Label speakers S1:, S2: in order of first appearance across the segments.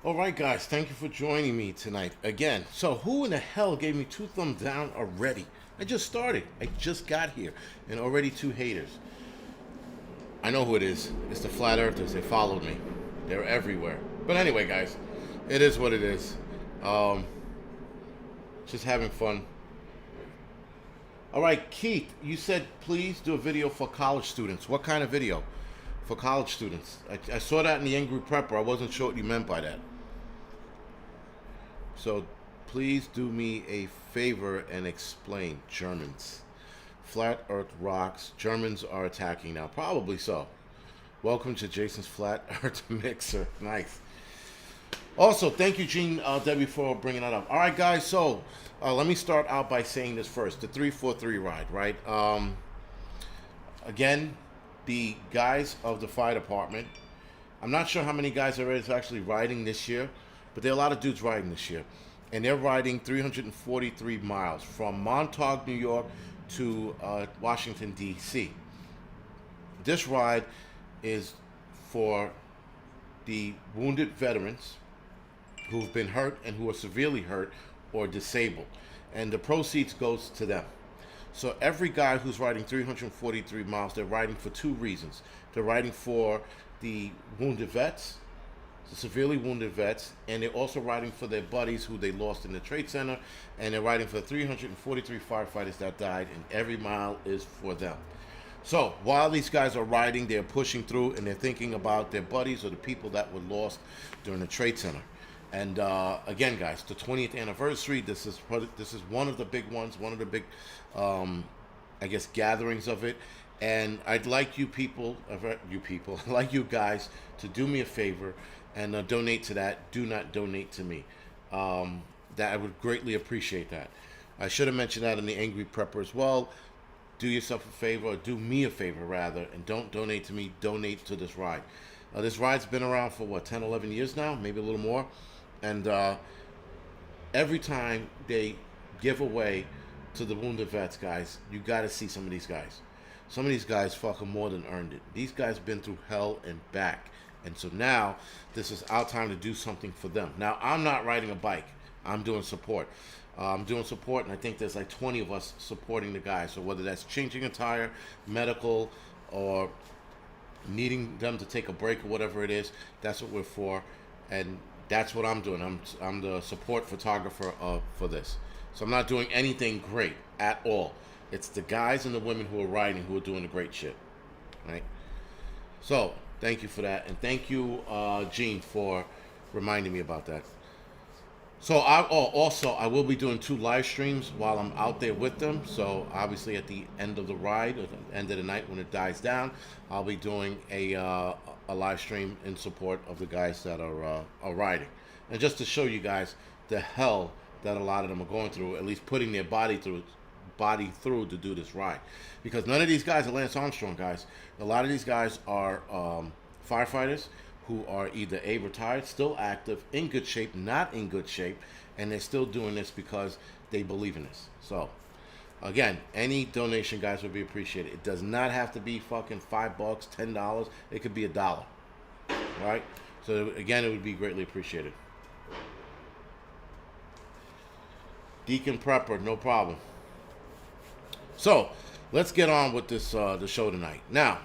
S1: All right, guys, thank you for joining me tonight again. So, who in the hell gave me two thumbs down already? I just started. I just got here, and already two haters. I know who it is. It's the flat earthers. They followed me. They're everywhere. But anyway, guys, it is what it is. Um, just having fun. All right, Keith, you said please do a video for college students. What kind of video for college students? I saw that in the Angry Prepper. I wasn't sure what you meant by that. So please do me a favor and explain. Germans. Flat Earth rocks. Germans are attacking now. Probably so. Welcome to Jason's Flat Earth Mixer. Nice. Also, thank you, Gene Debbie, for bringing that up. All right, guys. So let me start out by saying this first. The 343 ride, right? Again, the guys of the fire department. I'm not sure how many guys are actually riding this year, but there are a lot of dudes riding this year. And they're riding 343 miles from Montauk, New York to Washington, D.C. This ride is for the wounded veterans who've been hurt and who are severely hurt or disabled. And the proceeds goes to them. So every guy who's riding 343 miles, they're riding for two reasons. They're riding for the wounded vets, the severely wounded vets, and they're also riding for their buddies who they lost in the Trade Center, and they're riding for 343 firefighters that died, and every mile is for them. So while these guys are riding, they're pushing through, and they're thinking about their buddies or the people that were lost during the Trade Center. And again, guys, the 20th anniversary. This is one of the big ones, one of the big, I guess, gatherings of it. And I'd like you people, I'd like you guys to do me a favor and donate to that. Do not donate to me. That I would greatly appreciate that. I should have mentioned that in the Angry Prepper as well. Do yourself a favor, or do me a favor rather, and don't donate to me. Donate to this ride. This ride's been around for what, 10, 11 years now, maybe a little more. And every time they give away to the wounded vets, guys, you got to see some of these guys. Some of these guys fucking more than earned it. These guys been through hell and back. And so now this is our time to do something for them. Now, I'm not riding a bike. I'm doing support. I'm doing support, and I think there's like 20 of us supporting the guys. So whether that's changing a tire, medical, or needing them to take a break or whatever it is, that's what we're for. And that's what I'm doing. I'm the support photographer for this. So I'm not doing anything great at all. It's the guys and the women who are riding who are doing the great shit, right? So thank you for that, and thank you, Gene, for reminding me about that. So I will be doing two live streams while I'm out there with them. So obviously at the end of the ride, or the end of the night when it dies down, I'll be doing a live stream in support of the guys that are riding, and just to show you guys the hell that a lot of them are going through, at least putting their body through to do this ride, because none of these guys are Lance Armstrong guys. A lot of these guys are firefighters who are either retired, still active, in good shape, not in good shape, and they're still doing this because they believe in this. So again, any donation, guys, would be appreciated. It does not have to be fucking $5, $10. It could be $1. All right. So again, it would be greatly appreciated. Deacon Prepper, no problem. So let's get on with this the show tonight. Now,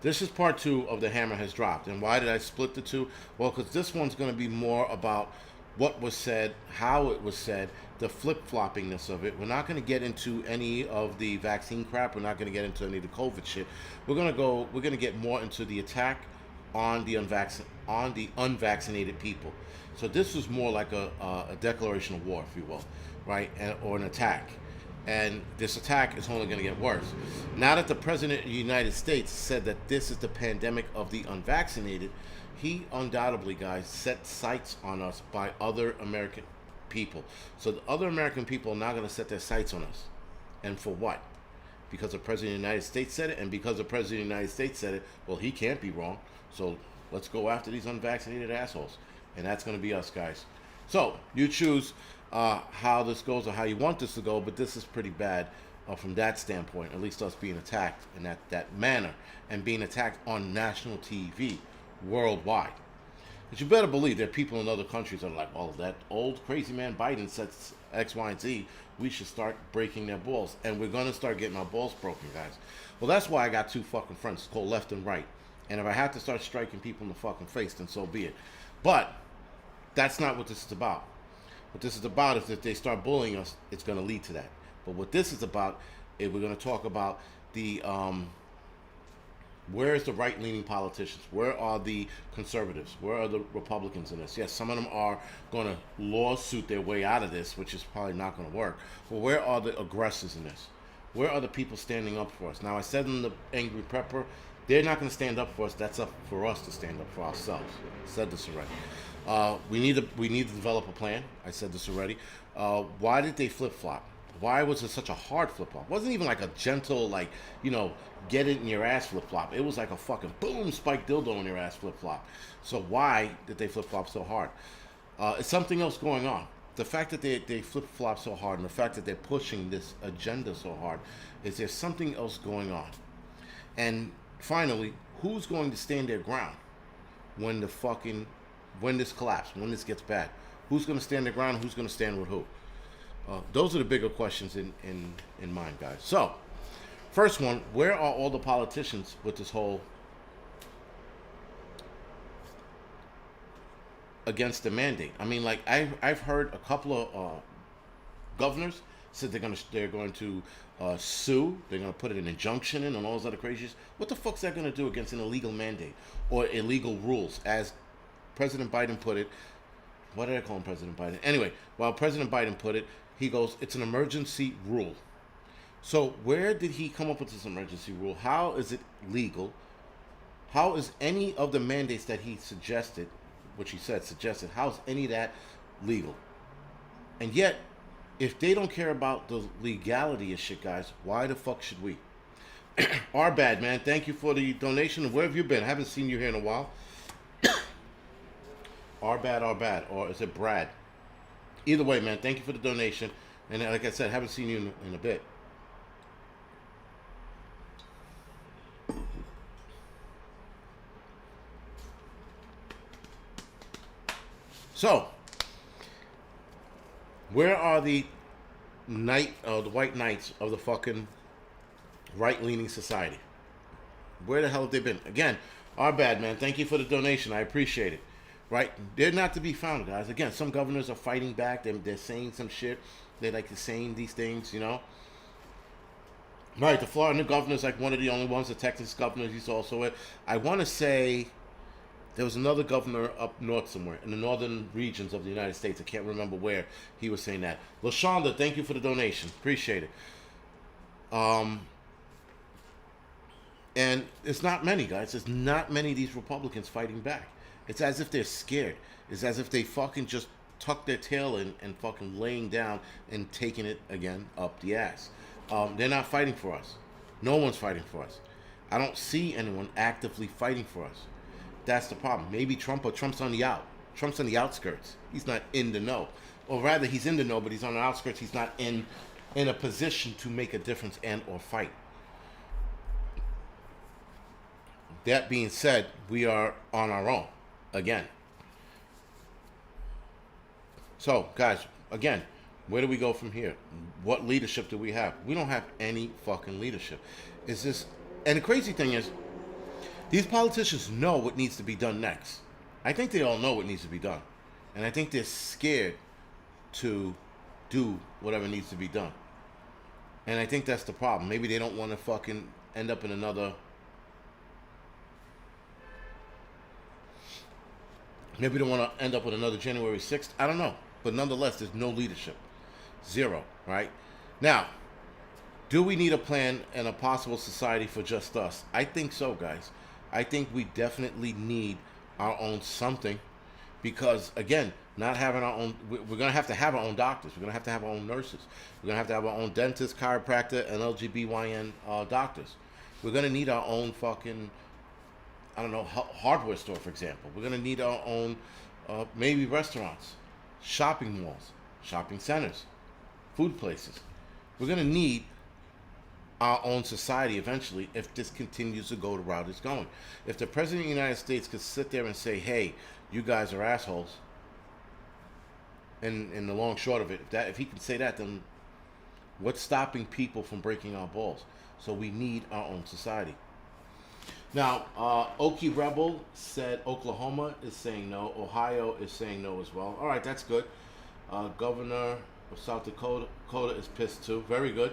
S1: this is part 2 of The Hammer Has Dropped. And why did I split the two? Well, because this one's going to be more about what was said, how it was said, the flip-floppingness of it. We're not going to get into any of the vaccine crap. We're not going to get into any of the COVID shit. We're going to get more into the attack on the unvaccinated people. So this was more like a declaration of war, if you will, right? Or an attack. And this attack is only going to get worse. Now that the President of the United States said that this is the pandemic of the unvaccinated, he undoubtedly, guys, set sights on us by other American people. So the other American people are not going to set their sights on us. And for what? Because the President of the United States said it, and because the President of the United States said it, well, he can't be wrong. So let's go after these unvaccinated assholes. And that's going to be us, guys. So you choose how this goes or how you want this to go, but this is pretty bad from that standpoint, at least us being attacked in that manner and being attacked on national TV worldwide. But you better believe there are people in other countries that are like, oh, that old crazy man Biden says X, Y, and Z. We should start breaking their balls. And we're going to start getting our balls broken, guys. Well, that's why I got two fucking friends called left and right. And if I have to start striking people in the fucking face, then so be it. But that's not what this is about. What this is about is if they start bullying us, it's going to lead to that. But what this is about is we're going to talk about the where is the right-leaning politicians? Where are the conservatives? Where are the Republicans in this? Yes, some of them are going to lawsuit their way out of this, which is probably not going to work. But where are the aggressors in this? Where are the people standing up for us? Now, I said in the Angry Prepper, they're not going to stand up for us. That's up for us to stand up for ourselves. I said this already. We need to develop a plan. I said this already. Why did they flip-flop? Why was it such a hard flip-flop? It wasn't even like a gentle, like, get it in your ass flip-flop. It was like a fucking boom, spike dildo in your ass flip-flop. So why did they flip-flop so hard? It's something else going on. The fact that they flip-flop so hard and the fact that they're pushing this agenda so hard is there's something else going on. And finally, who's going to stand their ground when this collapses, when this gets bad? Who's going to stand their ground? Who's going to stand with who? Those are the bigger questions in mind, guys. So, first one, where are all the politicians with this whole against the mandate? I mean, like I've heard a couple of governors said they're going to sue. They're going to put an injunction in and all those other crazies. What the fuck's that going to do against an illegal mandate or illegal rules? As President Biden put it, what did I call him, President Biden? Anyway, while President Biden put it, he goes, it's an emergency rule. So where did he come up with this emergency rule? How is it legal? How is any of the mandates that he suggested, which he said suggested, how is any of that legal? And yet, if they don't care about the legality of shit, guys, why the fuck should we? Our bad, man. Thank you for the donation. Where have you been? I haven't seen you here in a while. Our bad. Or is it Brad? Either way, man, thank you for the donation. And like I said, haven't seen you in a bit. So, where are the white knights of the fucking right-leaning society? Where the hell have they been? Again, our bad, man. Thank you for the donation. I appreciate it. Right? They're not to be found, guys. Again, some governors are fighting back. They're saying some shit. They like to saying these things, Right, the Florida governor's like one of the only ones. The Texas governor, he's also it. I want to say there was another governor up north somewhere, in the northern regions of the United States. I can't remember where he was saying that. LaShonda, thank you for the donation. Appreciate it. And it's not many, guys. There's not many of these Republicans fighting back. It's as if they're scared. It's as if they fucking just tuck their tail in and fucking laying down and taking it again up the ass. They're not fighting for us. No one's fighting for us. I don't see anyone actively fighting for us. That's the problem. Maybe Trump, or Trump's on the out. Trump's on the outskirts. He's not in the know. Or rather, he's in the know, but he's on the outskirts. He's not in a position to make a difference and or fight. That being said, we are on our own. Again. So, guys, again, where do we go from here? What leadership do we have? We don't have any fucking leadership. Is this? And the crazy thing is, these politicians know what needs to be done next. I think they all know what needs to be done. And I think they're scared to do whatever needs to be done. And I think that's the problem. Maybe they don't want to fucking end up in another... Maybe they want to end up with another January 6th. I don't know. But nonetheless, there's no leadership. Zero, right? Now, do we need a plan and a possible society for just us? I think so, guys. I think we definitely need our own something. Because, again, not having our own... We're going to have our own doctors. We're going to have our own nurses. We're going to have our own dentist, chiropractor, and LGBTQIN doctors. We're going to need our own fucking... I don't know, hardware store, for example. We're going to need our own, maybe restaurants, shopping malls, shopping centers, food places. We're going to need our own society eventually if this continues to go the route it's going. If the President of the United States could sit there and say, hey, you guys are assholes, and in the long short of it, if he can say that, then what's stopping people from breaking our balls? So we need our own society. Now, Okie Rebel said Oklahoma is saying no. Ohio is saying no as well. All right, that's good. Governor of South Dakota is pissed too. Very good.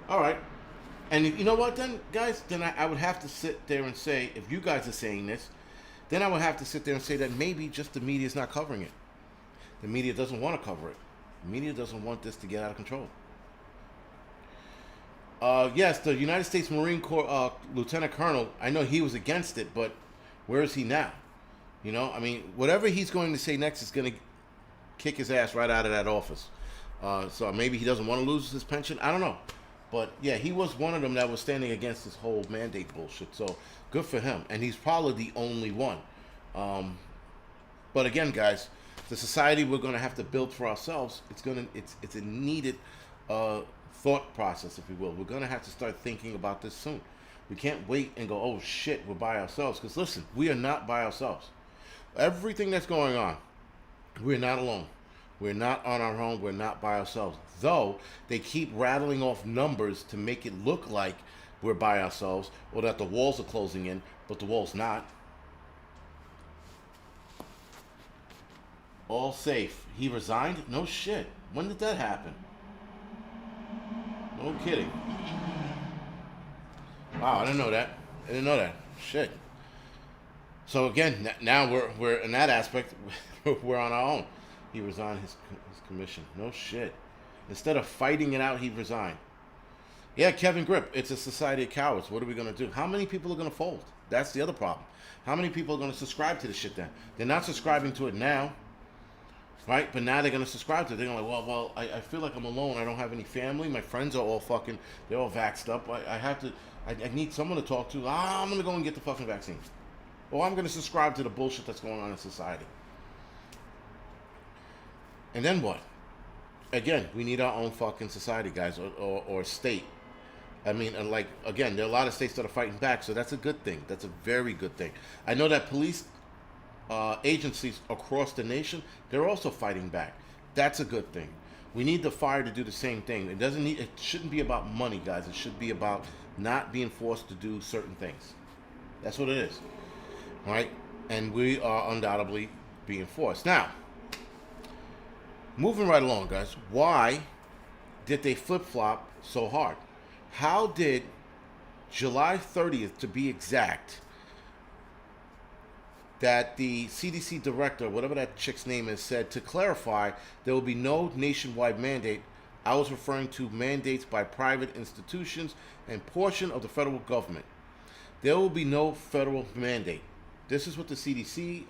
S1: All right. And you know what then, guys? Then I would have to sit there and say, if you guys are saying this, then I would have to sit there and say that maybe just the media is not covering it. The media doesn't want to cover it. The media doesn't want this to get out of control. Yes, the United States Marine Corps Lieutenant Colonel, I know he was against it, but where is he now? You know, I mean, whatever he's going to say next is going to kick his ass right out of that office. So maybe he doesn't want to lose his pension. I don't know. But, yeah, he was one of them that was standing against this whole mandate bullshit. So good for him. And he's probably the only one. But, again, guys, the society we're going to have to build for ourselves, it's a needed thought process, if you will. We're going to have to start thinking about this soon. We can't wait and go, oh, shit, we're by ourselves. Because, listen, we are not by ourselves. Everything that's going on, we're not alone. We're not on our own. We're not by ourselves. Though they keep rattling off numbers to make it look like we're by ourselves or that the walls are closing in, but the wall's not. All safe. He resigned? No shit. When did that happen? No kidding. Wow, I didn't know that. Shit. So again, now we're in that aspect, we're on our own. He resigned his commission. No shit. Instead of fighting it out, he resigned. Yeah, Kevin Grip, it's a society of cowards. What are we going to do? How many people are going to fold? That's the other problem. How many people are going to subscribe to this shit then? They're not subscribing to it now, right? But now they're going to subscribe to it. They're going to well, I feel like I'm alone. I don't have any family. My friends are all fucking, they're all vaxxed up. I need someone to talk to. I'm going to go and get the fucking vaccine. Or I'm going to subscribe to the bullshit that's going on in society. And then what? Again, we need our own fucking society, guys, or state. I mean, and like, again, there are a lot of states that are fighting back, so that's a good thing. That's a very good thing. I know that police agencies across the nation, they're also fighting back. That's a good thing. We need the fire to do the same thing. It shouldn't be about money, guys. It should be about not being forced to do certain things. That's what it is. Right? And we are undoubtedly being forced. Now, moving right along, guys. Why did they flip-flop so hard? How did July 30th, to be exact, that the CDC director, whatever that chick's name is, said to clarify there will be no nationwide mandate? I was referring to mandates by private institutions and portion of the federal government. There will be no federal mandate. This is what the CDC,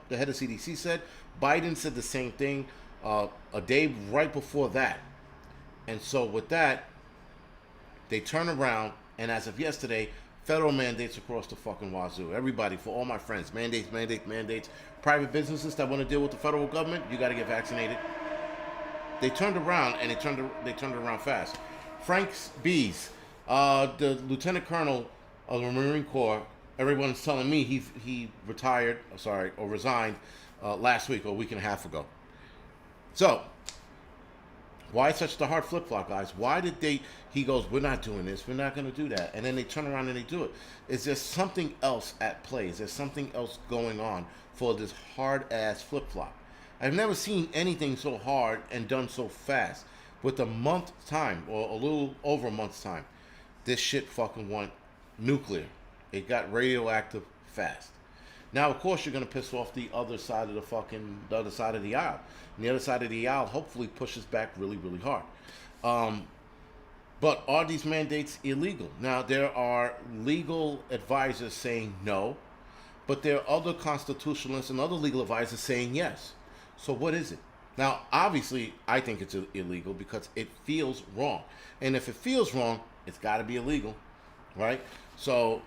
S1: the head of CDC said. Biden said the same thing a day right before that. And so with that, they turn around, and as of yesterday, federal mandates across the fucking wazoo. Everybody, for all my friends, mandates. Private businesses that want to deal with the federal government, you got to get vaccinated. They turned around, and they turned around fast. Frank Bees, the lieutenant colonel of the Marine Corps, everyone's telling me he resigned last week or a week and a half ago. So, why such the hard flip-flop, guys? Why did he goes, we're not doing this, we're not going to do that. And then they turn around and they do it. Is there something else at play? Is there something else going on for this hard-ass flip-flop? I've never seen anything so hard and done so fast. With a month's time, or a little over a month's time, this shit fucking went nuclear. It got radioactive fast. Now, of course, you're going to piss off the other side of the other side of the aisle. And the other side of the aisle hopefully pushes back really, really hard. But are these mandates illegal? Now, there are legal advisors saying no, but there are other constitutionalists and other legal advisors saying yes. So what is it? Now, obviously, I think it's illegal because it feels wrong. And if it feels wrong, it's got to be illegal, right? So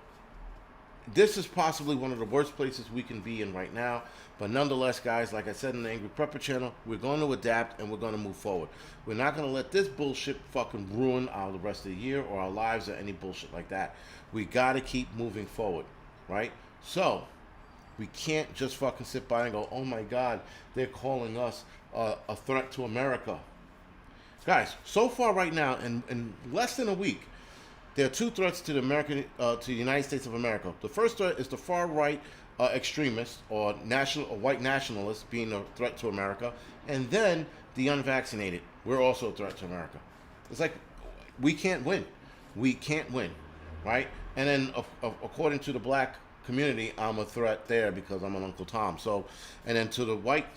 S1: this is possibly one of the worst places we can be in right now. But nonetheless, guys, like I said in the Angry Prepper channel, we're going to adapt and we're going to move forward. We're not going to let this bullshit fucking ruin the rest of the year or our lives or any bullshit like that. We got to keep moving forward, right? So, we can't just fucking sit by and go, oh my God, they're calling us a threat to America. Guys, so far right now, in less than a week, there are two threats to to the United States of America. The first threat is the far right extremists or white nationalists being a threat to America, and then the unvaccinated. We're also a threat to America. It's like we can't win. We can't win, right? And then according to the black community, I'm a threat there because I'm an Uncle Tom. So, and then to the white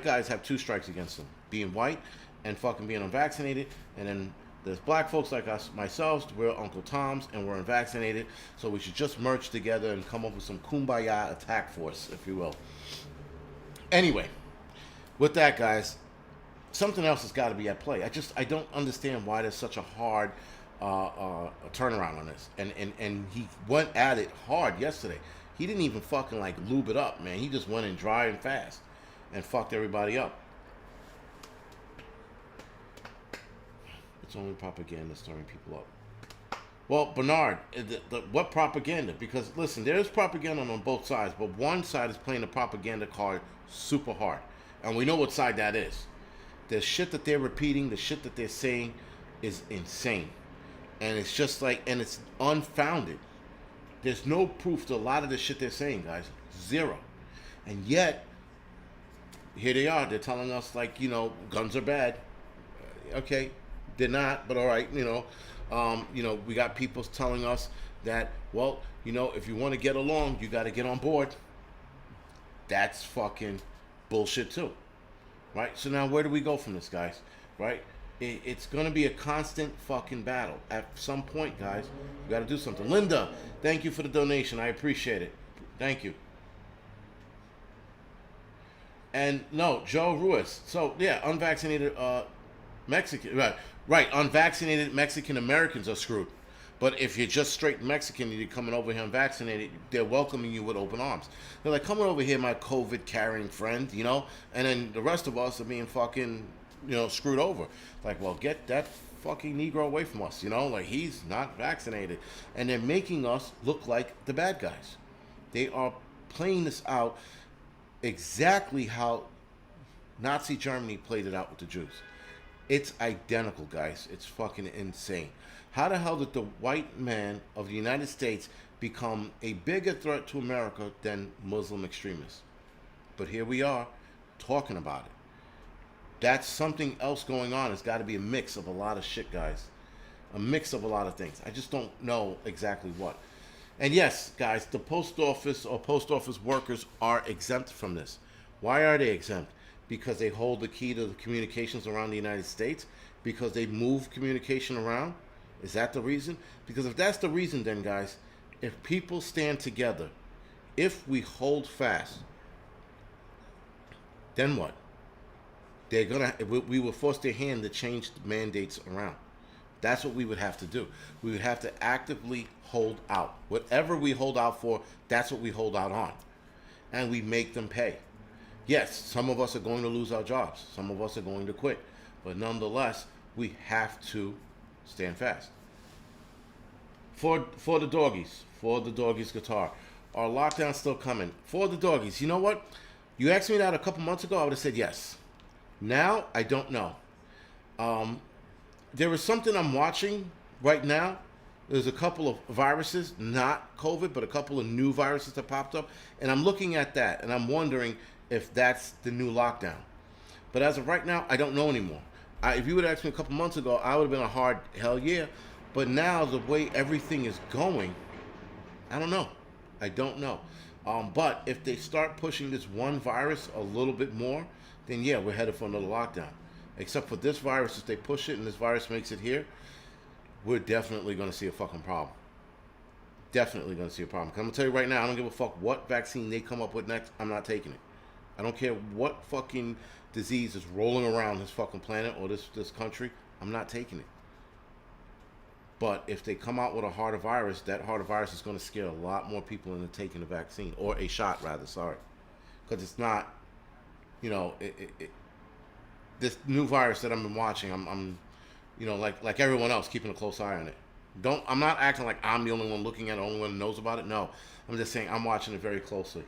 S1: guys have two strikes against them: being white and fucking being unvaccinated, and then there's black folks like us, myself, we're Uncle Toms and we're unvaccinated, so we should just merge together and come up with some kumbaya attack force, if you will. Anyway, with that, guys, something else has got to be at play. I don't understand why there's such a hard turnaround on this. And he went at it hard yesterday. He didn't even fucking like lube it up, man. He just went in dry and fast and fucked everybody up. It's only propaganda stirring people up. Well, Bernard, what propaganda? Because, listen, there is propaganda on both sides, but one side is playing the propaganda card super hard. And we know what side that is. The shit that they're repeating, the shit that they're saying is insane. And it's just like, and it's unfounded. There's no proof to a lot of the shit they're saying, guys. Zero. And yet, here they are. They're telling us, like, guns are bad. Okay. They're not, but all right, we got people telling us that, well, if you want to get along, you got to get on board. That's fucking bullshit too, right? So now where do we go from this, guys, right? It's going to be a constant fucking battle. At some point, guys, you got to do something. Linda, thank you for the donation. I appreciate it. Thank you. And no, Joe Ruiz. So, yeah, unvaccinated Mexican, right, unvaccinated Mexican Americans are screwed. But if you're just straight Mexican and you're coming over here unvaccinated, they're welcoming you with open arms. They're like, come over here, my COVID carrying friend, and then the rest of us are being fucking, screwed over. Like, well, get that fucking Negro away from us, like he's not vaccinated. And they're making us look like the bad guys. They are playing this out exactly how Nazi Germany played it out with the Jews. It's identical, guys. It's fucking insane. How the hell did the white man of the United States become a bigger threat to America than Muslim extremists? But here we are talking about it. That's something else going on. It's got to be a mix of a lot of shit, guys. A mix of a lot of things. I just don't know exactly what. And yes, guys, the post office or post office workers are exempt from this. Why are they exempt? Because they hold the key to the communications around the United States? Because they move communication around? Is that the reason? Because if that's the reason, then, guys, if people stand together, if we hold fast, then what? We will force their hand to change the mandates around. That's what we would have to do. We would have to actively hold out. Whatever we hold out for, that's what we hold out on. And we make them pay. Yes, some of us are going to lose our jobs. Some of us are going to quit. But nonetheless, we have to stand fast. For the doggies guitar. Are lockdowns still coming? For the doggies, you know what? You asked me that a couple months ago, I would have said yes. Now, I don't know. There is something I'm watching right now. There's a couple of viruses, not COVID, but a couple of new viruses that popped up. And I'm looking at that, and I'm wondering if that's the new lockdown. But as of right now, I don't know anymore. If you would have asked me a couple months ago, I would have been a hard hell yeah. But now, the way everything is going, I don't know. I don't know. But if they start pushing this one virus a little bit more, then yeah, we're headed for another lockdown. Except for this virus, if they push it and this virus makes it here, we're definitely going to see a fucking problem. Definitely going to see a problem. 'Cause I'm going to tell you right now, I don't give a fuck what vaccine they come up with next. I'm not taking it. I don't care what fucking disease is rolling around this fucking planet or this country. I'm not taking it. But if they come out with a harder virus, that harder virus is going to scare a lot more people into taking the vaccine, or a shot rather. Sorry, because it's not, you know, this new virus that I've been watching. I'm like everyone else, keeping a close eye on it. I'm not acting like I'm the only one looking at it, the only one who knows about it. No, I'm just saying I'm watching it very closely.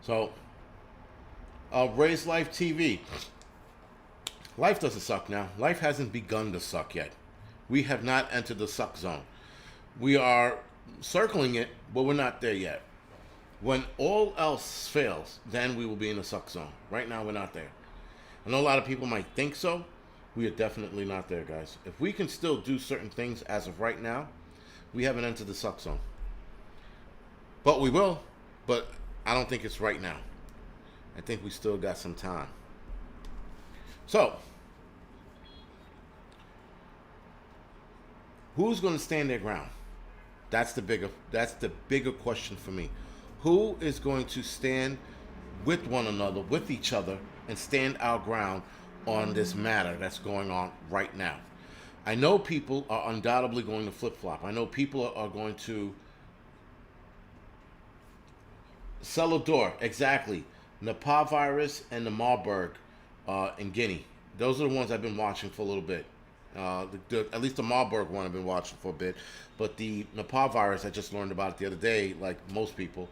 S1: So, Raise Life TV. Life doesn't suck now. Life hasn't begun to suck yet. We have not entered the suck zone. We are circling it, but we're not there yet. When all else fails, then we will be in the suck zone. Right now, we're not there. I know a lot of people might think so. We are definitely not there, guys. If we can still do certain things as of right now, we haven't entered the suck zone. But we will. But I don't think it's right now. I think we still got some time. So, who's going to stand their ground? That's the bigger question for me. Who is going to stand with one another, with each other, and stand our ground on this matter that's going on right now? I know people are undoubtedly going to flip-flop. I know people are going to sell a door. Exactly. Nipah virus and the Marburg in Guinea. Those are the ones I've been watching for a little bit. At least the Marburg one I've been watching for a bit. But the Nipah virus, I just learned about it the other day, like most people.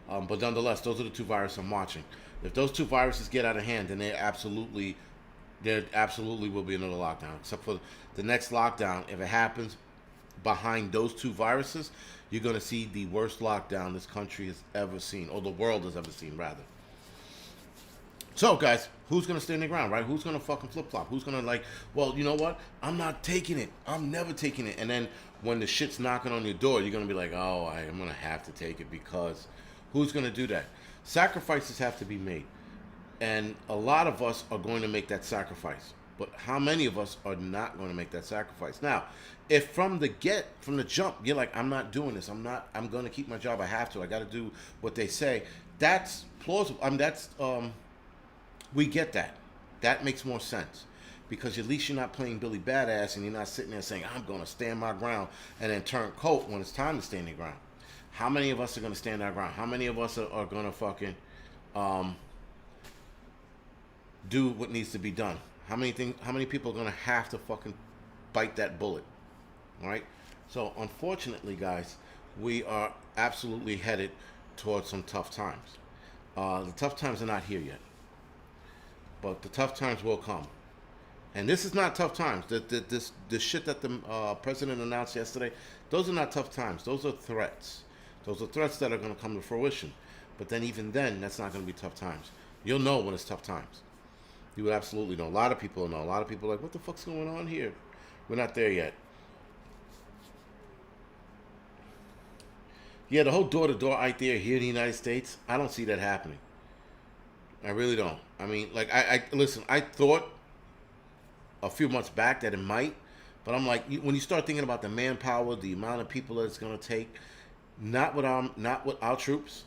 S1: But nonetheless, those are the two viruses I'm watching. If those two viruses get out of hand, then there absolutely will be another lockdown. Except for the next lockdown, if it happens behind those two viruses, you're going to see the worst lockdown this country has ever seen, or the world has ever seen, rather. So, guys, who's going to stand their ground, right? Who's going to fucking flip-flop? Who's going to, well, you know what? I'm not taking it. I'm never taking it. And then when the shit's knocking on your door, you're going to be like, oh, I'm going to have to take it, because who's going to do that? Sacrifices have to be made. And a lot of us are going to make that sacrifice. But how many of us are not going to make that sacrifice? Now, if from the jump, you're like, I'm not doing this. I'm going to keep my job. I have to. I got to do what they say. That's plausible. We get that. That makes more sense. Because at least you're not playing Billy Badass, and you're not sitting there saying, I'm going to stand my ground, and then turn coat when it's time to stand your ground. How many of us are going to stand our ground? How many of us are going to fucking do what needs to be done? How many people are going to have to fucking bite that bullet? All right? So, unfortunately, guys, we are absolutely headed towards some tough times. The tough times are not here yet. But the tough times will come. And this is not tough times. The shit that the president announced yesterday, those are not tough times. Those are threats. Those are threats that are going to come to fruition. But then even then, that's not going to be tough times. You'll know when it's tough times. You would absolutely know. A lot of people know. A lot of people are like, what the fuck's going on here? We're not there yet. Yeah, the whole door-to-door idea here in the United States, I don't see that happening. I really don't. I mean, like, listen, I thought a few months back that it might, but I'm like, when you start thinking about the manpower, the amount of people that it's going to take, not with our troops,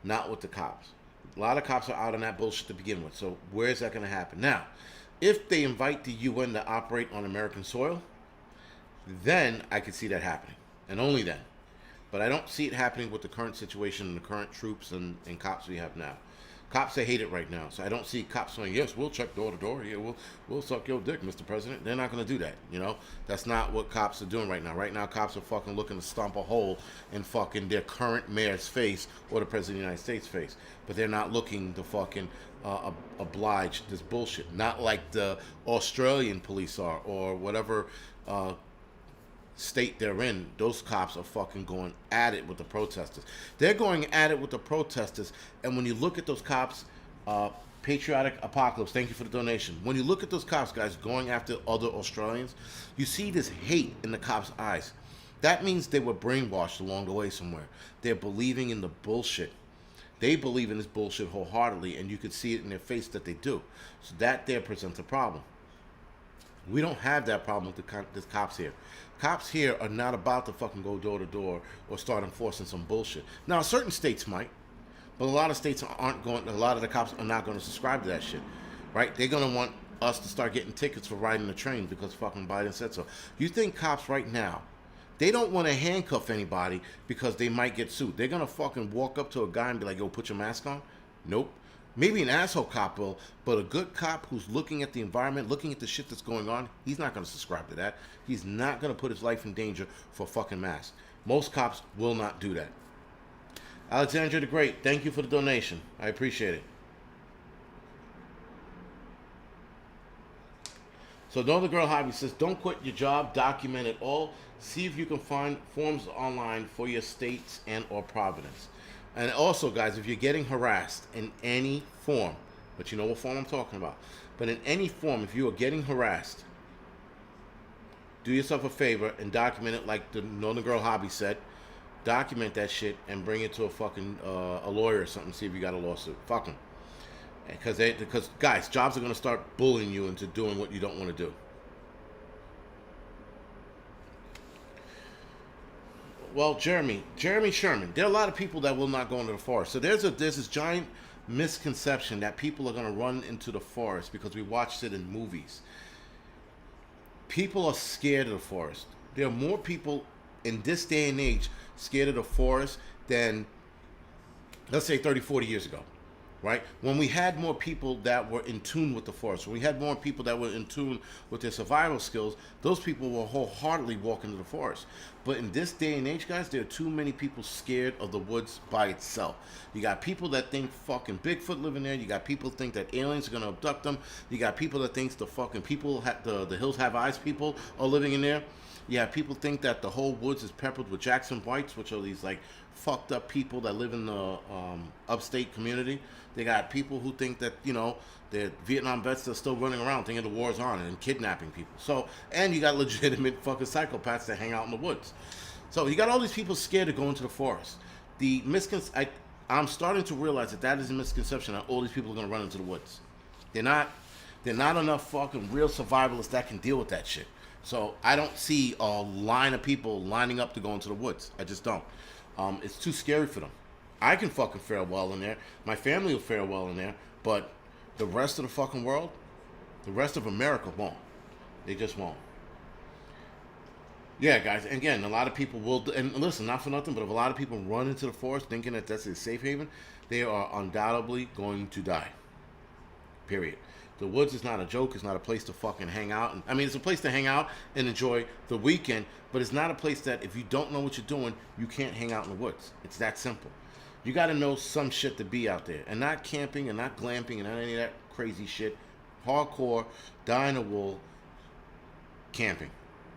S1: not with the cops. A lot of cops are out on that bullshit to begin with, so where is that going to happen? Now, if they invite the UN to operate on American soil, then I could see that happening, and only then. But I don't see it happening with the current situation and the current troops and cops we have now. Cops, they hate it right now. So I don't see cops saying, yes, we'll check door to door. Yeah, we'll suck your dick, Mr. President. They're not going to do that, you know? That's not what cops are doing right now. Right now, cops are fucking looking to stomp a hole in fucking their current mayor's face or the President of the United States' face. But they're not looking to fucking oblige this bullshit. Not like the Australian police are, or whatever state they're in. Those cops are fucking going at it with the protesters. They're going at it with the protesters, and when you look at those cops, Patriotic Apocalypse, thank you for the donation. When you look at those cops, guys, going after other Australians, you see this hate in the cops' eyes. That means they were brainwashed along the way somewhere. They're believing in the bullshit. They believe in this bullshit wholeheartedly, and you can see it in their face that they do. So that there presents a problem. We don't have that problem with the cops here. Cops here are not about to fucking go door to door or start enforcing some bullshit. Now, certain states might, but a lot of states aren't going. A lot of the cops are not going to subscribe to that shit, right? They're going to want us to start getting tickets for riding the train because fucking Biden said so. You think cops right now, they don't want to handcuff anybody because they might get sued. They're going to fucking walk up to a guy and be like, yo, put your mask on? Nope. Maybe an asshole cop will, but a good cop who's looking at the environment, looking at the shit that's going on, he's not going to subscribe to that. He's not going to put his life in danger for a fucking mask. Most cops will not do that. Alexandra the Great, thank you for the donation. I appreciate it. So Know the Girl Hobby says, don't quit your job, document it all. See if you can find forms online for your states and or province. And also, guys, if you're getting harassed in any form, but you know what form I'm talking about, but in any form, if you are getting harassed, do yourself a favor and document it like the Know the Girl Hobby said. Document that shit and bring it to a fucking a lawyer or something. See if you got a lawsuit. Fuck them. Because guys, jobs are going to start bullying you into doing what you don't want to do. Well, Jeremy Sherman, there are a lot of people that will not go into the forest. So there's this giant misconception that people are going to run into the forest because we watched it in movies. People are scared of the forest. There are more people in this day and age scared of the forest than, let's say, 30, 40 years ago, right? When we had more people that were in tune with the forest, when we had more people that were in tune with their survival skills, those people will wholeheartedly walk into the forest. But in this day and age, guys, there are too many people scared of the woods by itself. You got people that think fucking Bigfoot living there. You got people think that aliens are going to abduct them. You got people that think the fucking people, the Hills Have Eyes people are living in there. Yeah, people think that the whole woods is peppered with Jackson Whites, which are these like fucked up people that live in the upstate community. They got people who think that, you know, they're Vietnam vets that are still running around thinking the war's on and kidnapping people. So, and you got legitimate fucking psychopaths that hang out in the woods. So you got all these people scared to go into the forest. I'm starting to realize that is a misconception that all these people are going to run into the woods. They're not enough fucking real survivalists that can deal with that shit. So I don't see a line of people lining up to go into the woods. I just don't. It's too scary for them. I can fucking fare well in there. My family will fare well in there. But the rest of the fucking world, the rest of America won't. They just won't. Yeah, guys. Again, a lot of people will. And listen, not for nothing, but if a lot of people run into the forest thinking that that's a safe haven, they are undoubtedly going to die. Period. The woods is not a joke. It's not a place to fucking hang out. I mean, it's a place to hang out and enjoy the weekend, but it's not a place that if you don't know what you're doing, you can't hang out in the woods. It's that simple. You got to know some shit to be out there, and not camping and not glamping and not any of that crazy shit. Hardcore, die-in-the-wool camping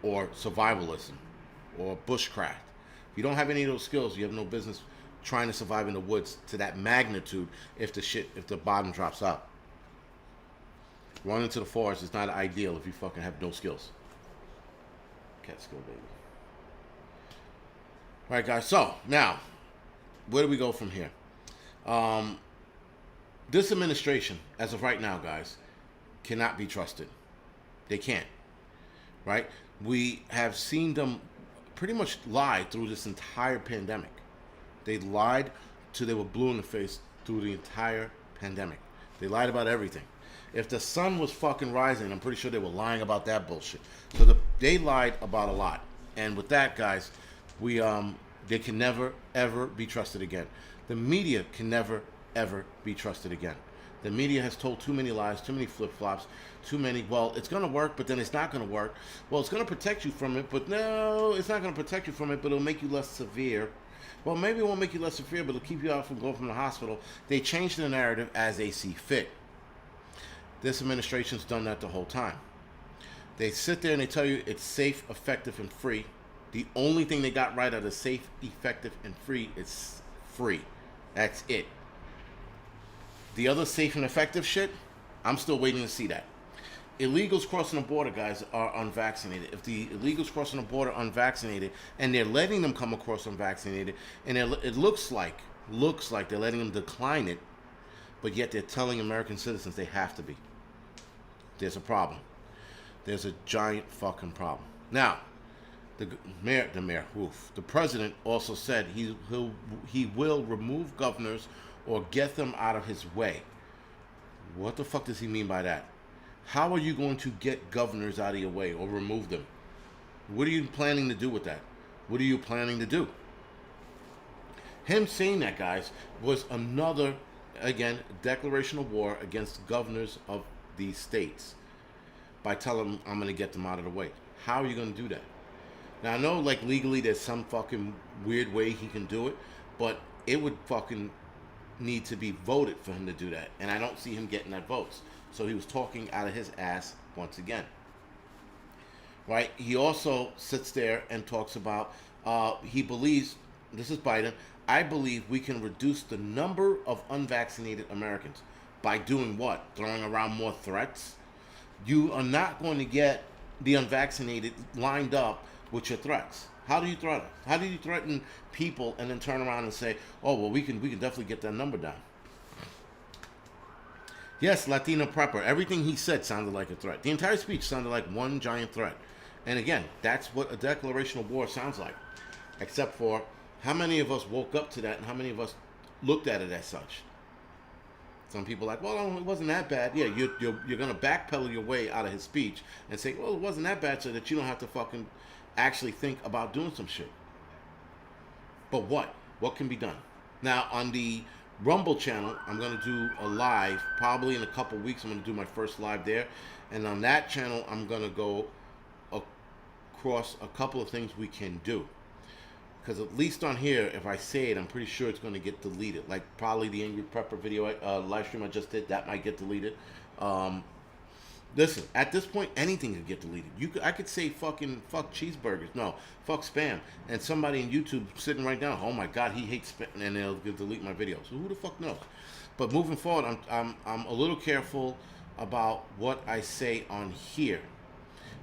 S1: or survivalism or bushcraft. If you don't have any of those skills, you have no business trying to survive in the woods to that magnitude if the bottom drops out. Running into the forest is not ideal if you fucking have no skills. Cat skill, baby. All right, guys. So, now, where do we go from here? This administration, as of right now, guys, cannot be trusted. They can't. Right? We have seen them pretty much lie through this entire pandemic. They lied till they were blue in the face through the entire pandemic. They lied about everything. If the sun was fucking rising, I'm pretty sure they were lying about that bullshit. So they lied about a lot. And with that, guys, they can never, ever be trusted again. The media can never, ever be trusted again. The media has told too many lies, too many flip-flops, too many, well, it's going to work, but then it's not going to work. Well, it's going to protect you from it, but no, it's not going to protect you from it, but it'll make you less severe. Well, maybe it won't make you less severe, but it'll keep you out from going from the hospital. They change the narrative as they see fit. This administration's done that the whole time. They sit there and they tell you it's safe, effective, and free. The only thing they got right out of safe, effective, and free is free. That's it. The other safe and effective shit, I'm still waiting to see that. Illegals crossing the border, guys, are unvaccinated. If the illegals crossing the border are unvaccinated and they're letting them come across unvaccinated, and it looks like they're letting them decline it, but yet they're telling American citizens they have to be. There's a problem. there's a giant fucking problem. Now, the president also said he will remove governors or get them out of his way. What the fuck does he mean by that? How are you going to get governors out of your way or remove them? What are you planning to do with that? What are you planning to do? Him saying that, guys, was another, again, declaration of war against governors of these states by telling them I'm going to get them out of the way. How are you going to do that? Now, I know, like, legally there's some fucking weird way he can do it, but it would fucking need to be voted for him to do that. And I don't see him getting that votes. So he was talking out of his ass once again. Right? He also sits there and talks about, he believes, this is Biden, I believe we can reduce the number of unvaccinated Americans. By doing what? Throwing around more threats? You are not going to get the unvaccinated lined up with your threats. How do you threaten? How do you threaten people and then turn around and say, "Oh, well, we can definitely get that number down"? Yes, Latino prepper. Everything he said sounded like a threat. The entire speech sounded like one giant threat. And again, that's what a declaration of war sounds like. Except for how many of us woke up to that and how many of us looked at it as such. Some people are like, well, it wasn't that bad. Yeah, you're going to backpedal your way out of his speech and say, well, it wasn't that bad so that you don't have to fucking actually think about doing some shit. But what? What can be done? Now, on the Rumble channel, I'm going to do a live. Probably in a couple weeks, I'm going to do my first live there. And on that channel, I'm going to go across a couple of things we can do. Because at least on here, if I say it, I'm pretty sure it's going to get deleted. Like probably the Angry Prepper video live stream I just did, that might get deleted. Listen, at this point, anything could get deleted. I could say fuck cheeseburgers, no, fuck spam, and somebody in YouTube sitting right down, oh my god, he hates spam, and they'll delete my videos. So who the fuck knows? But moving forward, I'm a little careful about what I say on here,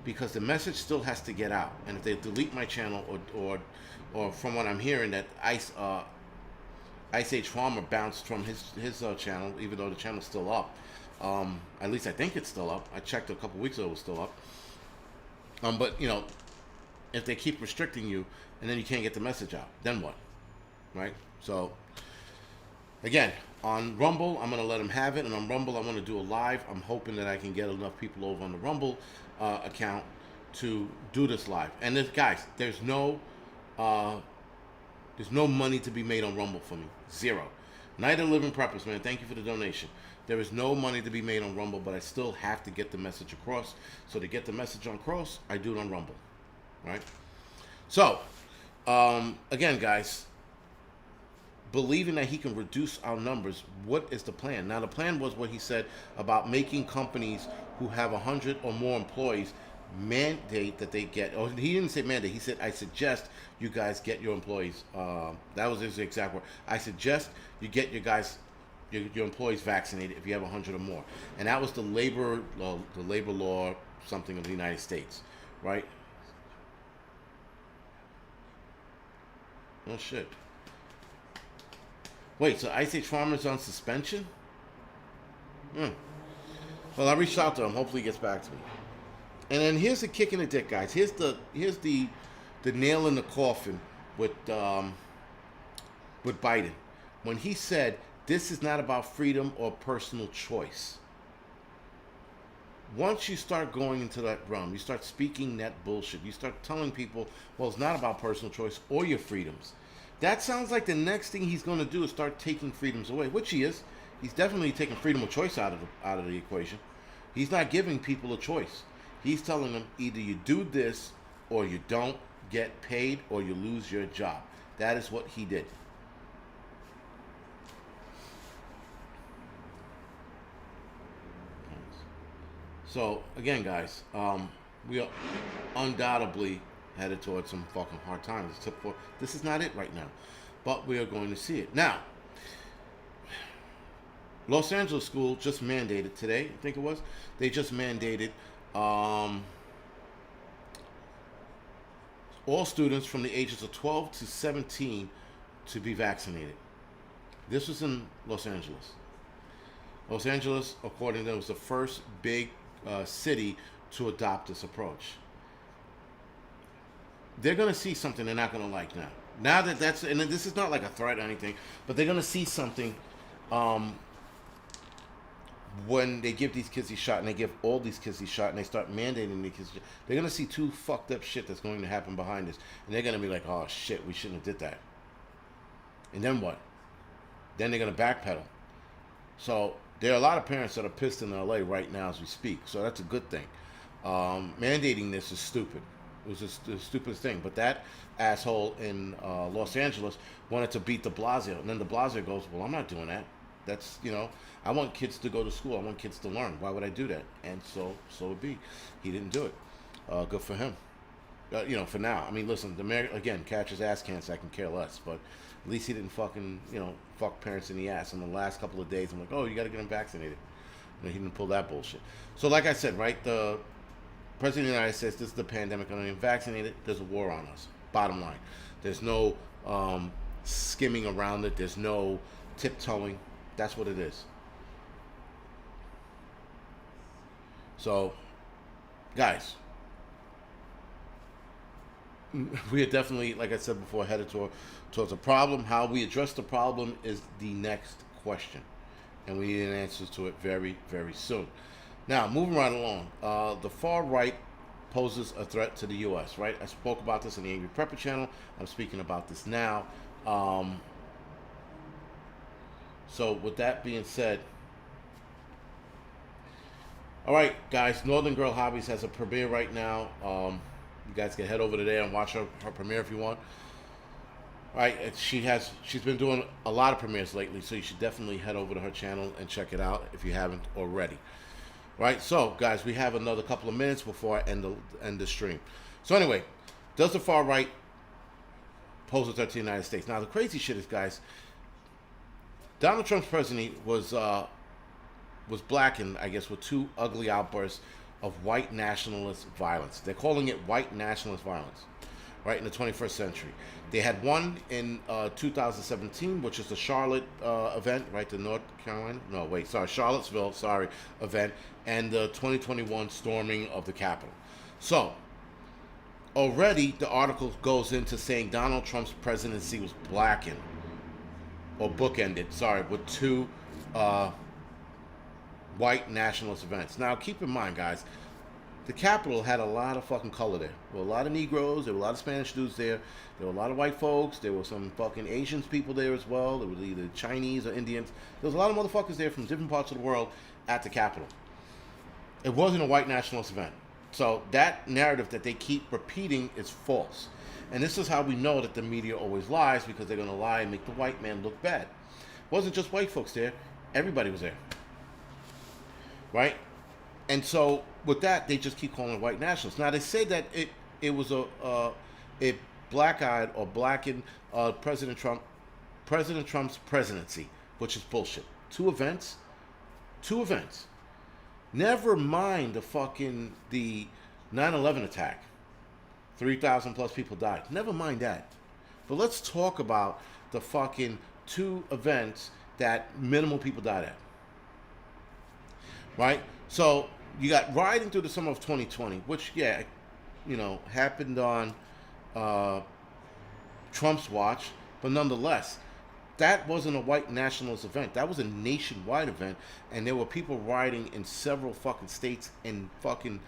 S1: because the message still has to get out. And if they delete my channel, or from what I'm hearing, that Ice Age Farmer bounced from his channel, even though the channel's still up. At least I think it's still up. I checked a couple weeks ago, it was still up. But you know, if they keep restricting you and then you can't get the message out, then what? Right? So again, on Rumble, I'm gonna let them have it, and on Rumble, I'm gonna do a live. I'm hoping that I can get enough people over on the Rumble account to do this live. And guys, there's no money to be made on Rumble for me. Zero. Night of Living Preppers, man. Thank you for the donation. There is no money to be made on Rumble, but I still have to get the message across. So to get the message across, I do it on Rumble. Right? So, again, guys, believing that he can reduce our numbers, what is the plan? Now, the plan was what he said about making companies who have 100 or more employees mandate that they get, or he didn't say mandate, he said, I suggest you guys get your employees, that was his exact word, I suggest you get your employees vaccinated if you have 100 or more. And that was the labor law something of the United States, right? Oh shit. Wait, so Ice Age Farmer's on suspension? Well, I reached out to him, hopefully he gets back to me. And then here's the kick in the dick, guys. Here's the nail in the coffin with Biden. When he said, this is not about freedom or personal choice. Once you start going into that realm, you start speaking that bullshit. You start telling people, well, it's not about personal choice or your freedoms. That sounds like the next thing he's going to do is start taking freedoms away, which he is. He's definitely taking freedom of choice out of the equation. He's not giving people a choice. He's telling them either you do this or you don't get paid or you lose your job. That is what he did. So again, guys, we are undoubtedly headed towards some fucking hard times. This is not it right now, but we are going to see it. Now, Los Angeles school just mandated today, I think it was, they just mandated all students from the ages of 12 to 17 to be vaccinated. This was in Los Angeles. Los Angeles, according to them, was the first big city to adopt this approach. They're going to see something they're not going to like now. Now that that's, and this is not like a threat or anything, but they're going to see something when they give these kids these shot, and they give all these kids these shot, and they start mandating these kids. They're going to see two fucked up shit that's going to happen behind this. And they're going to be like, oh shit, we shouldn't have did that. And then what? Then they're going to backpedal. So there are a lot of parents that are pissed in LA right now as we speak. So that's a good thing. Mandating this is stupid. It was just the stupidest thing. But that asshole in Los Angeles wanted to beat de Blasio. And then de Blasio goes, well, I'm not doing that. That's, I want kids to go to school. I want kids to learn. Why would I do that? And so it be. He didn't do it. Good for him. For now. I mean, listen, the mayor, again, catches ass cancer, I can care less. But at least he didn't fucking, fuck parents in the ass. In the last couple of days, I'm like, oh, you got to get him vaccinated. He didn't pull that bullshit. So like I said, right, the President of the United States, this is the pandemic. I'm not even vaccinated. There's a war on us. Bottom line. There's no skimming around it. There's no tiptoeing. That's what it is. So, guys, we are definitely, like I said before, headed towards a problem. How we address the problem is the next question. And we need an answer to it very, very soon. Now, moving right along, the far right poses a threat to the U.S., right? I spoke about this in the Angry Prepper channel. I'm speaking about this now. So with that being said, all right, guys, Northern Girl Hobbies has a premiere right now. You guys can head over to there and watch her premiere if you want. All right, she's been doing a lot of premieres lately, so you should definitely head over to her channel and check it out if you haven't already. Right, so guys, we have another couple of minutes before I end the stream. So anyway, does the far right pose a threat to the United States? Now the crazy shit is, guys, Donald Trump's presidency was blackened, I guess, with two ugly outbursts of white nationalist violence. They're calling it white nationalist violence, right, in the 21st century. They had one in 2017, which is the Charlotte event, right, the Charlottesville, event, and the 2021 storming of the Capitol. So, already the article goes into saying Donald Trump's presidency was blackened, or bookended, with two white nationalist events. Now, keep in mind, guys, the Capitol had a lot of fucking color there. There were a lot of Negroes, there were a lot of Spanish dudes there, there were a lot of white folks, there were some fucking Asian people there as well, there were either Chinese or Indians. There was a lot of motherfuckers there from different parts of the world at the Capitol. It wasn't a white nationalist event. So that narrative that they keep repeating is false. And this is how we know that the media always lies, because they're going to lie and make the white man look bad. It wasn't just white folks there. Everybody was there. Right? And so with that, they just keep calling it white nationalists. Now, they say that it was it black-eyed or blackened President Trump's presidency, which is bullshit. Two events. Never mind the 9/11 attack. 3,000 plus people died. Never mind that. But let's talk about the fucking two events that minimal people died at. Right? So you got rioting through the summer of 2020, which, happened on Trump's watch. But nonetheless, that wasn't a white nationalist event. That was a nationwide event. And there were people rioting in several fucking states and fucking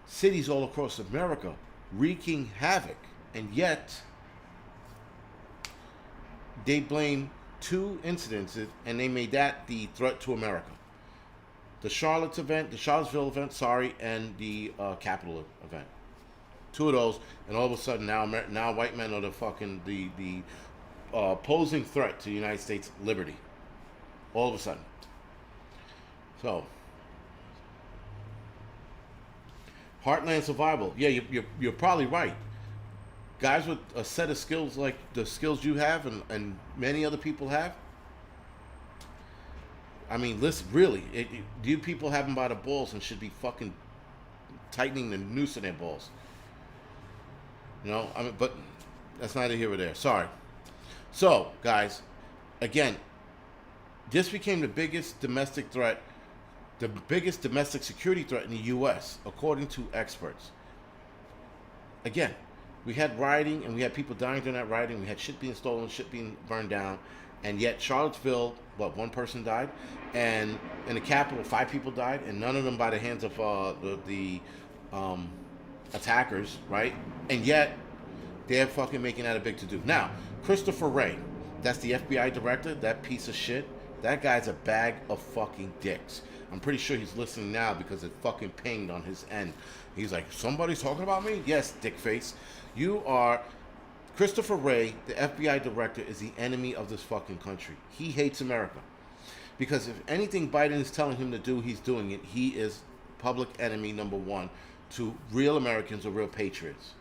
S1: cities all across America, wreaking havoc. And yet, they blame two incidents, and they made that the threat to America. The Charlottesville event, and the Capitol event. Two of those, and all of a sudden now white men are the fucking the posing threat to the United States liberty. All of a sudden. So, Heartland survival. Yeah, you're probably right. Guys with a set of skills like the skills you have and many other people have. I mean, listen, really, you people have them by the balls and should be fucking tightening the noose in their balls. But that's neither here or there. Sorry. So, guys, again, this became the biggest domestic threat the biggest domestic security threat in the U.S., according to experts. Again, we had rioting and we had people dying during that rioting. We had shit being stolen, shit being burned down. And yet Charlottesville, one person died. And in the Capitol, 5 people died. And none of them by the hands of the attackers, right? And yet they're fucking making that a big to-do. Now, Christopher Wray, that's the FBI director, that piece of shit. That guy's a bag of fucking dicks. I'm pretty sure he's listening now because it fucking pinged on his end. He's like, somebody's talking about me? Yes, dickface. You are... Christopher Wray, the FBI director, is the enemy of this fucking country. He hates America. Because if anything Biden is telling him to do, he's doing it. He is public enemy number 1 to real Americans or real patriots.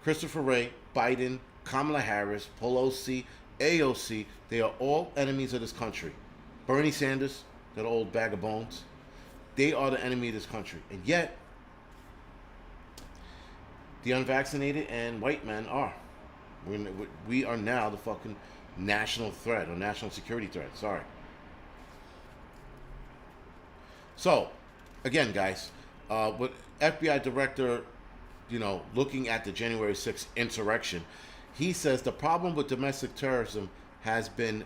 S1: Christopher Wray, Biden, Kamala Harris, Pelosi, AOC, they are all enemies of this country. Bernie Sanders, that old bag of bones, they are the enemy of this country. And yet, the unvaccinated and white men are. We are now the fucking national threat or national security threat. Sorry. So, again, guys, with FBI director, looking at the January 6th insurrection, he says the problem with domestic terrorism has been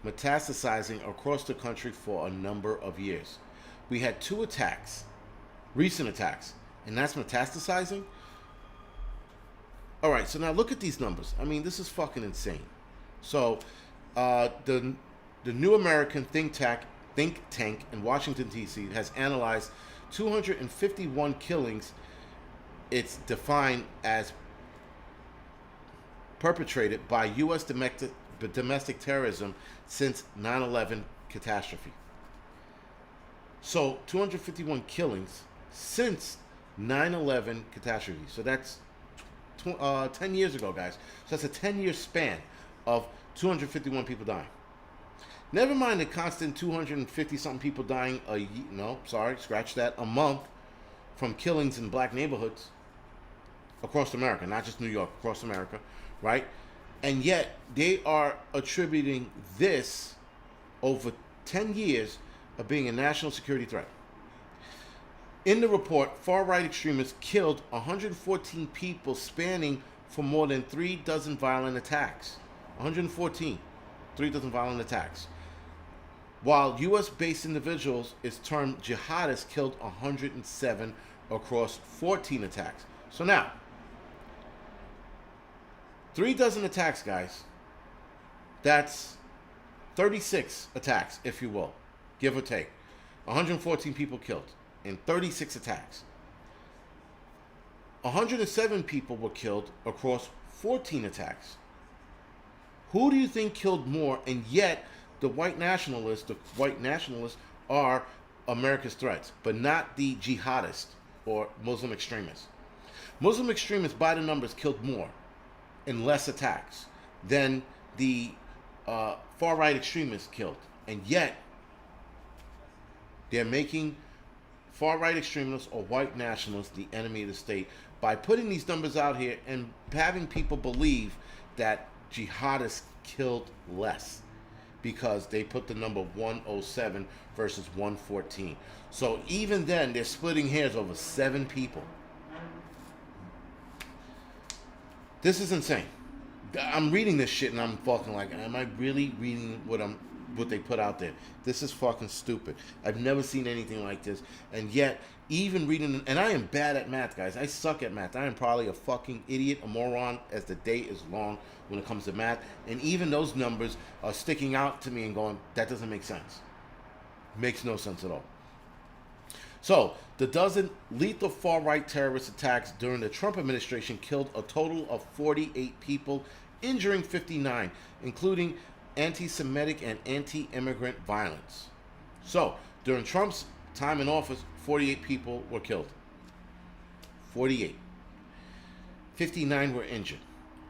S1: metastasizing across the country for a number of years. We had 2 attacks, recent attacks, and that's metastasizing? All right, so now look at these numbers. I mean, this is fucking insane. So, the New American think tank in Washington, D.C. has analyzed 251 killings. It's defined as perpetrated by U.S. domestic terrorism since 9/11 catastrophe. So 251 killings since 9/11 catastrophe. So that's 10 years ago, guys. So that's a 10-year span of 251 people dying. Never mind the constant 250-something people dying scratch that, a month from killings in black neighborhoods across America, not just New York, across America, right? And yet they are attributing this over 10 years of being a national security threat. In the report, far-right extremists killed 114 people spanning for more than 3 dozen violent attacks. 114, 3 dozen violent attacks. While U.S.-based individuals is termed jihadists killed 107 across 14 attacks. So now, 3 dozen attacks, guys. That's 36 attacks, if you will, give or take. 114 people killed in 36 attacks. 107 people were killed across 14 attacks. Who do you think killed more? And yet, the white nationalists are America's threats, but not the jihadists or Muslim extremists. Muslim extremists, by the numbers, killed more in less attacks than the far-right extremists killed. And yet, they're making far-right extremists or white nationalists the enemy of the state by putting these numbers out here and having people believe that jihadists killed less because they put the number 107 versus 114. So even then, they're splitting hairs over 7 people. This is insane. I'm reading this shit and I'm fucking like, am I really reading what they put out there? This is fucking stupid. I've never seen anything like this. And yet, even reading, and I am bad at math, guys. I suck at math. I am probably a fucking idiot, a moron, as the day is long when it comes to math. And even those numbers are sticking out to me and going, that doesn't make sense. Makes no sense at all. So, the dozen lethal far-right terrorist attacks during the Trump administration killed a total of 48 people, injuring 59, including anti-Semitic and anti-immigrant violence. So, during Trump's time in office, 48 people were killed. 48. 59 were injured.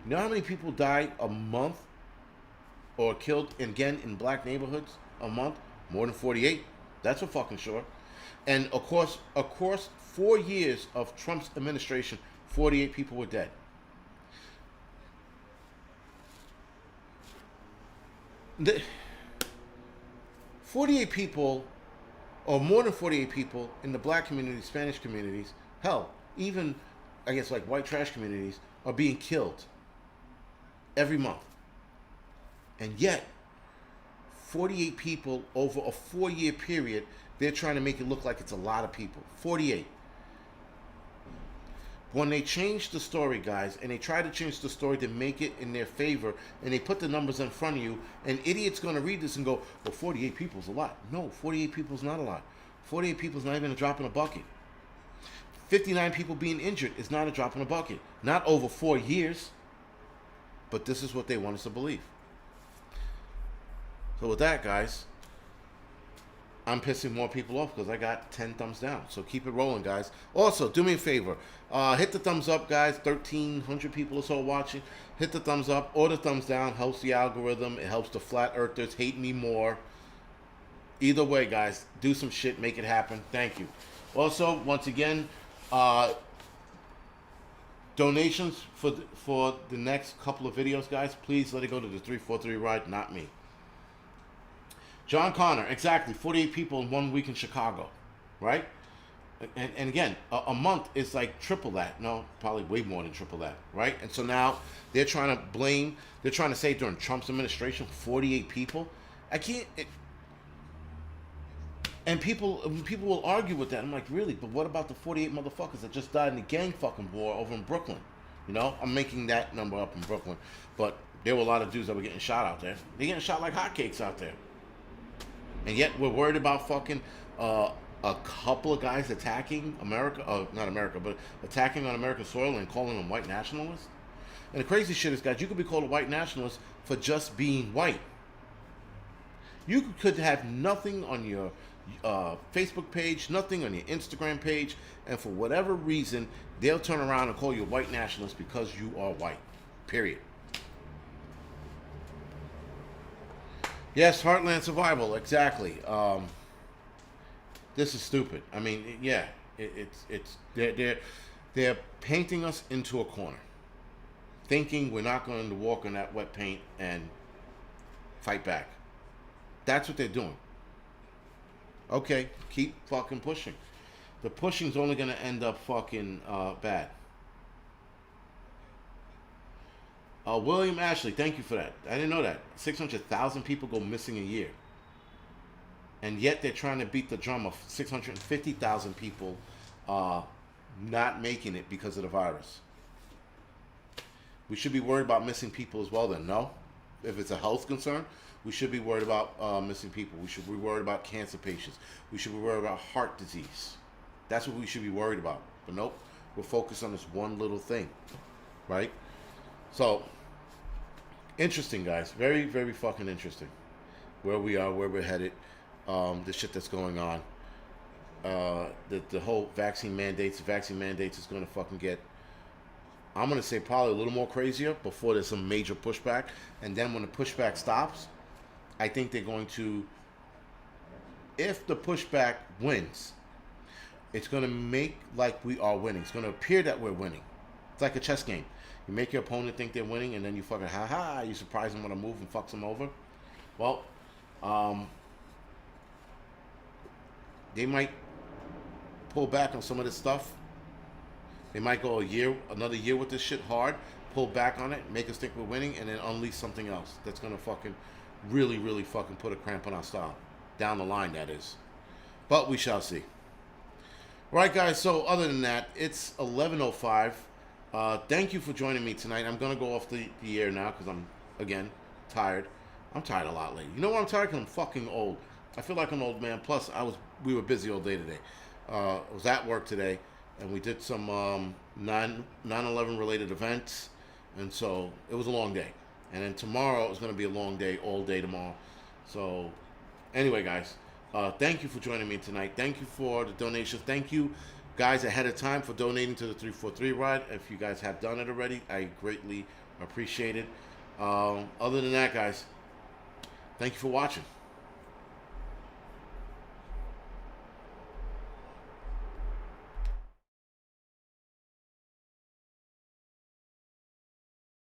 S1: You know how many people died a month or killed again in black neighborhoods a month? More than 48. That's for fucking sure. And of course, 4 years of Trump's administration, 48 people were dead. The 48 people or more than 48 people in the black community, Spanish communities, hell, even, I guess, like white trash communities, are being killed every month. And yet, 48 people over a 4-year period, they're trying to make it look like it's a lot of people. 48. When they change the story, guys, and they try to change the story to make it in their favor, and they put the numbers in front of you, an idiot's going to read this and go, well, 48 people is a lot. No, 48 people is not a lot. 48 people is not even a drop in a bucket. 59 people being injured is not a drop in a bucket. Not over 4 years. But this is what they want us to believe. So with that, guys, I'm pissing more people off because I got 10 thumbs down. So keep it rolling, guys. Also, do me a favor. Hit the thumbs up, guys. 1,300 people or so watching. Hit the thumbs up or the thumbs down. Helps the algorithm. It helps the flat earthers hate me more. Either way, guys, do some shit. Make it happen. Thank you. Also, once again, donations for the next couple of videos, guys. Please let it go to the 343 Ride, not me. John Connor, exactly, 48 people in 1 week in Chicago, right? And again, a month is like triple that. No, probably way more than triple that, right? And so now they're trying to blame, they're trying to say during Trump's administration, 48 people. I can't, and people will argue with that. I'm like, really? But what about the 48 motherfuckers that just died in the gang fucking war over in Brooklyn? You know, I'm making that number up in Brooklyn. But there were a lot of dudes that were getting shot out there. They're getting shot like hotcakes out there. And yet we're worried about fucking a couple of guys attacking America, not America, but attacking on American soil and calling them white nationalists. And the crazy shit is, guys, you could be called a white nationalist for just being white. You could have nothing on your Facebook page, nothing on your Instagram page, and for whatever reason, they'll turn around and call you a white nationalist because you are white. Period. Yes, Heartland Survival, exactly. This is stupid. I mean, yeah, they're painting us into a corner, thinking we're not going to walk in that wet paint and fight back. That's what they're doing. Okay, keep fucking pushing. The pushing's only going to end up fucking bad. William Ashley, thank you for that. I didn't know that. 600,000 people go missing a year. And yet they're trying to beat the drum of 650,000 people not making it because of the virus. We should be worried about missing people as well then, no? If it's a health concern, we should be worried about missing people. We should be worried about cancer patients. We should be worried about heart disease. That's what we should be worried about. But nope, we're focused on this one little thing, right? So, interesting, guys. Very, very fucking interesting. Where we are, where we're headed, the shit that's going on. The whole vaccine mandates is going to fucking get, I'm going to say probably a little more crazier before there's some major pushback. And then when the pushback stops, I think they're going to, if the pushback wins, it's going to make like we are winning. It's going to appear that we're winning. It's like a chess game. You make your opponent think they're winning, and then you fucking ha-ha, you surprise them with a move and fucks them over. Well, they might pull back on some of this stuff. They might go another year with this shit hard, pull back on it, make us think we're winning, and then unleash something else that's going to fucking really, really fucking put a cramp on our style. Down the line, that is. But we shall see. Right, guys, so other than that, it's 11:05. Thank you for joining me tonight. I'm going to go off the air now because I'm, again, tired. I'm tired a lot lately. You know why I'm tired? Because I'm fucking old. I feel like an old man. Plus, we were busy all day today. I was at work today, and we did some 9/11 related events, and so it was a long day. And then tomorrow is going to be a long day, all day tomorrow. So, anyway, guys, thank you for joining me tonight. Thank you for the donations. Thank you, guys, ahead of time for donating to the 343 Ride. If you guys have done it already, I greatly appreciate it. Other than that, guys, thank you for watching.